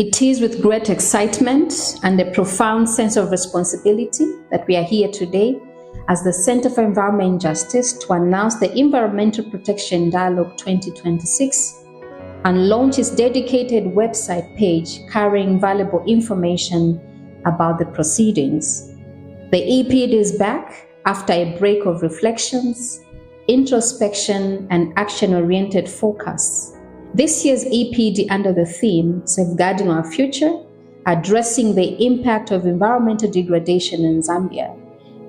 It is with great excitement and a profound sense of responsibility that we are here today as the Center for Environment Justice to announce the Environmental Protection Dialogue 2026 and launch its dedicated website page carrying valuable information about the proceedings. The EPD is back after a break of reflections, introspection, and action-oriented focus. This year's EPD, under the theme Safeguarding Our Future, addressing the impact of environmental degradation in Zambia,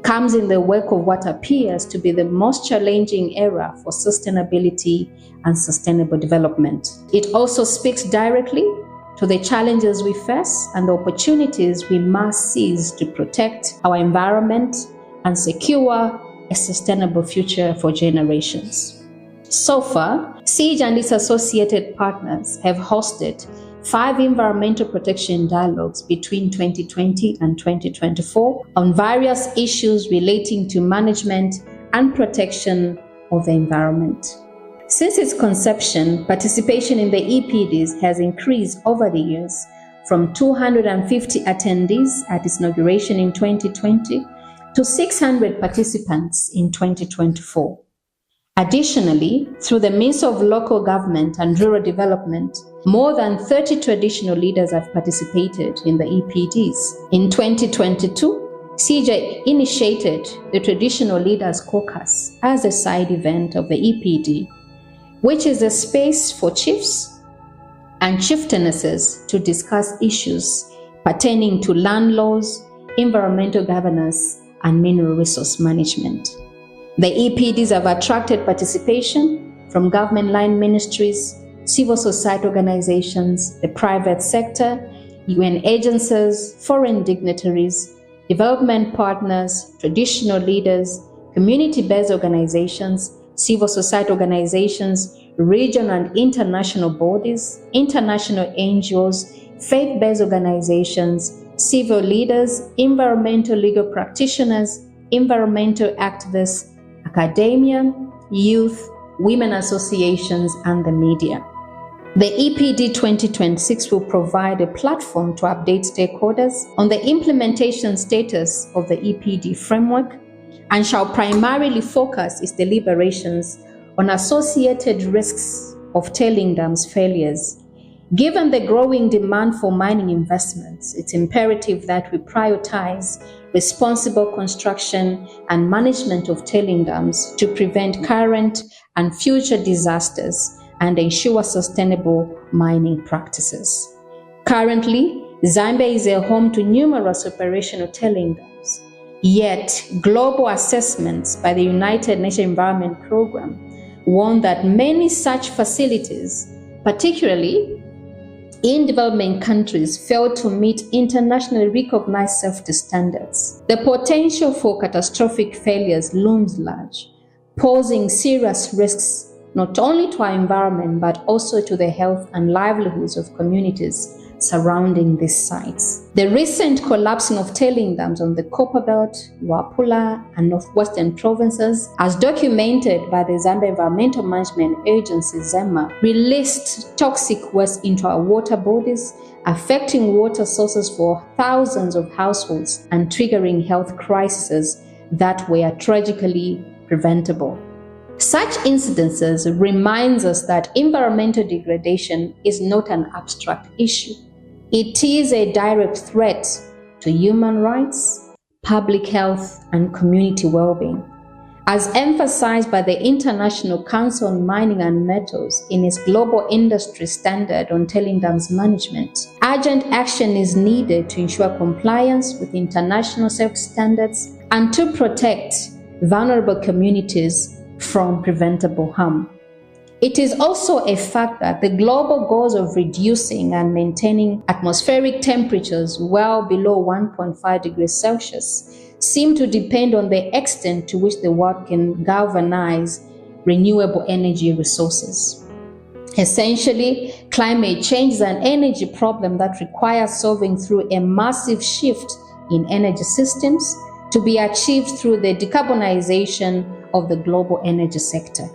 comes in the wake of what appears to be the most challenging era for sustainability and sustainable development. It also speaks directly to the challenges we face and the opportunities we must seize to protect our environment and secure a sustainable future for generations. So far, SIEGE and its associated partners have hosted 5 environmental protection dialogues between 2020 and 2024 on various issues relating to management and protection of the environment. Since its conception, participation in the EPDs has increased over the years from 250 attendees at its inauguration in 2020 to 600 participants in 2024. Additionally, through the means of local government and rural development, more than 30 traditional leaders have participated in the EPDs. In 2022, SIEGE initiated the Traditional Leaders Caucus as a side event of the EPD, which is a space for chiefs and chieftainesses to discuss issues pertaining to land laws, environmental governance, and mineral resource management. The EPDs have attracted participation from government-line ministries, civil society organizations, the private sector, UN agencies, foreign dignitaries, development partners, traditional leaders, community-based organizations, civil society organizations, regional and international bodies, international NGOs, faith-based organizations, civil leaders, environmental legal practitioners, environmental activists, academia, youth, women associations, and the media. The EPD 2026 will provide a platform to update stakeholders on the implementation status of the EPD framework and shall primarily focus its deliberations on associated risks of tailing dams failures. Given the growing demand for mining investments, it's imperative that we prioritize responsible construction and management of tailing dams to prevent current and future disasters and ensure sustainable mining practices. Currently, Zambia is a home to numerous operational tailing dams. Yet, global assessments by the United Nations Environment Programme warn that many such facilities, particularly in developing countries, fail to meet internationally recognized safety standards. The potential for catastrophic failures looms large, posing serious risks not only to our environment but also to the health and livelihoods of communities surrounding these sites. The recent collapsing of tailing dams on the Copperbelt, Luapula, and northwestern provinces, as documented by the Zambia Environmental Management Agency, ZEMA, released toxic waste into our water bodies, affecting water sources for thousands of households and triggering health crises that were tragically preventable. Such incidences reminds us that environmental degradation is not an abstract issue. It is a direct threat to human rights, public health, and community well-being. As emphasized by the International Council on Mining and Metals in its Global Industry Standard on Tailing Dams Management, urgent action is needed to ensure compliance with international safety standards and to protect vulnerable communities from preventable harm. It is also a fact that the global goals of reducing and maintaining atmospheric temperatures well below 1.5 degrees Celsius seem to depend on the extent to which the world can galvanize renewable energy resources. Essentially, climate change is an energy problem that requires solving through a massive shift in energy systems to be achieved through the decarbonization of the global energy sector.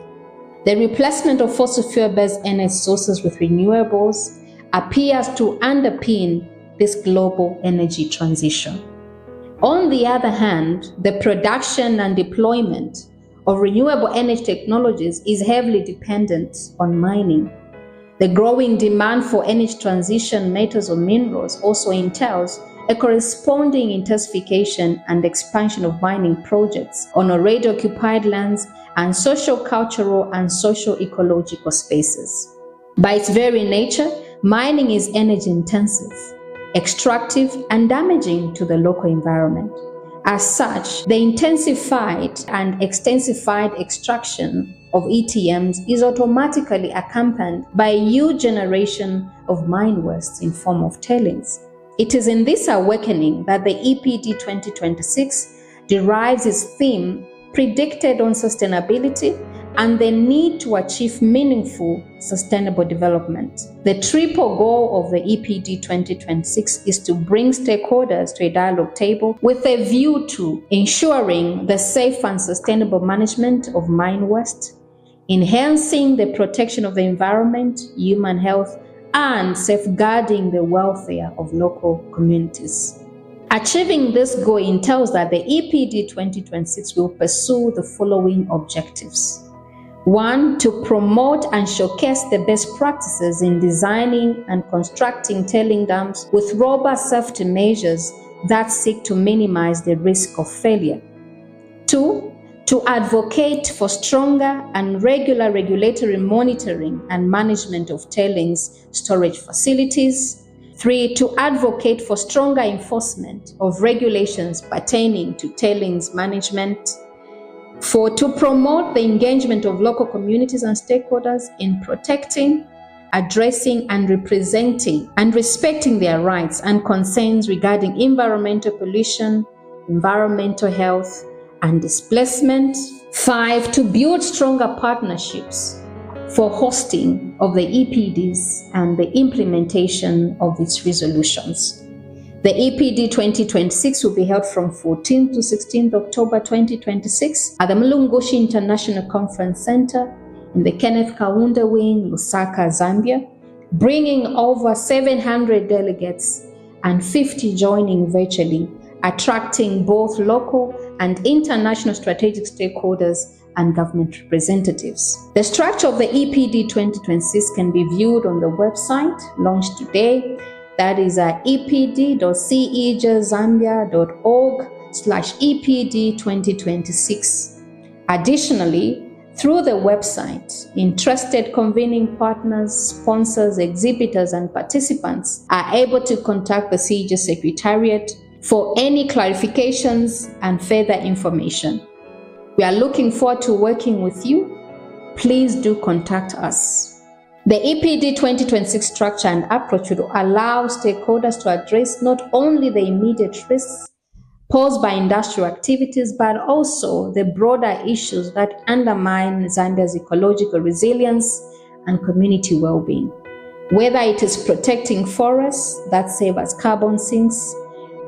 The replacement of fossil fuel-based energy sources with renewables, appears to underpin this global energy transition. On the other hand, the production and deployment of renewable energy technologies is heavily dependent on mining. The growing demand for energy transition metals or minerals also entails a corresponding intensification and expansion of mining projects on already occupied lands and socio-cultural and socio-ecological spaces. By its very nature, mining is energy intensive, extractive, and damaging to the local environment. As such, the intensified and extensified extraction of ETMs is automatically accompanied by a huge generation of mine waste in form of tailings. It is in this awakening that the EPD2026 derives its theme predicted on sustainability and the need to achieve meaningful sustainable development. The triple goal of the EPD 2026 is to bring stakeholders to a dialogue table with a view to ensuring the safe and sustainable management of mine waste, enhancing the protection of the environment, human health, and safeguarding the welfare of local communities. Achieving this goal entails that the EPD 2026 will pursue the following objectives. 1. To promote and showcase the best practices in designing and constructing tailing dams with robust safety measures that seek to minimize the risk of failure. 2. To advocate for stronger and regular regulatory monitoring and management of tailings storage facilities. 3. To advocate for stronger enforcement of regulations pertaining to tailings management. 4. To promote the engagement of local communities and stakeholders in protecting, addressing, and representing and respecting their rights and concerns regarding environmental pollution, environmental health, and displacement. 5. To build stronger partnerships for hosting of the EPDs and the implementation of its resolutions. The EPD 2026 will be held from 14th to 16th October 2026 at the Mulungushi International Conference Center in the Kenneth Kaunda Wing, Lusaka, Zambia, bringing over 700 delegates and 50 joining virtually, attracting both local and international strategic stakeholders and government representatives. The structure of the EPD 2026 can be viewed on the website launched today. That is epd.cejzambia.org/EPD2026. Additionally, through the website, interested convening partners, sponsors, exhibitors, and participants are able to contact the CEJ Secretariat for any clarifications and further information. We are looking forward to working with you. Please do contact us. The EPD 2026 structure and approach will allow stakeholders to address not only the immediate risks posed by industrial activities, but also the broader issues that undermine Zambia's ecological resilience and community well-being. Whether it is protecting forests that serve as carbon sinks,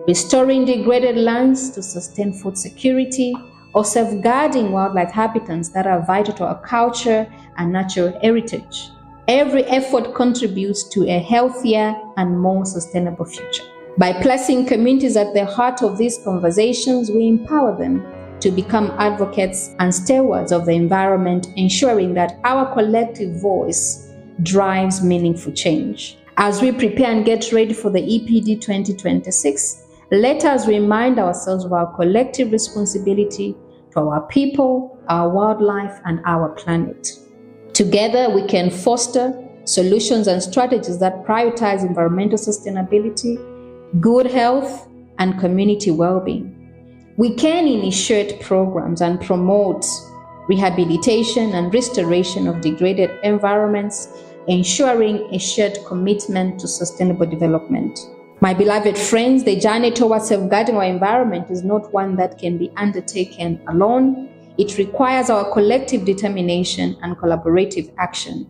restoring degraded lands to sustain food security, or safeguarding wildlife habitats that are vital to our culture and natural heritage. Every effort contributes to a healthier and more sustainable future. By placing communities at the heart of these conversations, we empower them to become advocates and stewards of the environment, ensuring that our collective voice drives meaningful change. As we prepare and get ready for the EPD 2026, let us remind ourselves of our collective responsibility to our people, our wildlife, and our planet. Together, we can foster solutions and strategies that prioritize environmental sustainability, good health, and community well-being. We can initiate programs and promote rehabilitation and restoration of degraded environments, ensuring a shared commitment to sustainable development. My beloved friends, the journey towards safeguarding our environment is not one that can be undertaken alone. It requires our collective determination and collaborative action.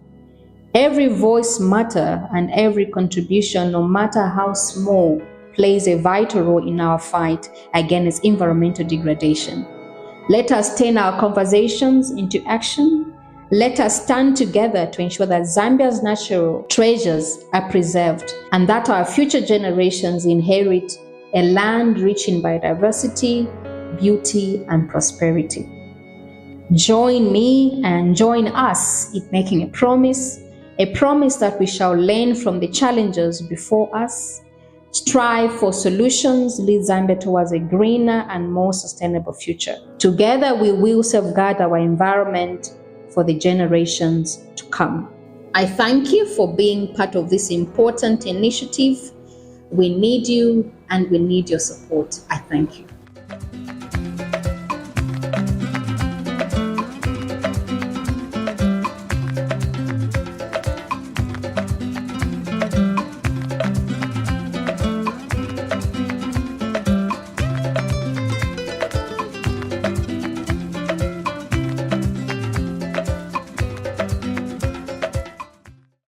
Every voice matters, and every contribution, no matter how small, plays a vital role in our fight against environmental degradation. Let us turn our conversations into action Let us stand together to ensure that Zambia's natural treasures are preserved and that our future generations inherit a land rich in biodiversity, beauty, and prosperity. Join me and join us in making a promise that we shall learn from the challenges before us, strive for solutions, lead Zambia towards a greener and more sustainable future. Together, we will safeguard our environment for the generations to come. I thank you for being part of this important initiative. We need you and we need your support. I thank you.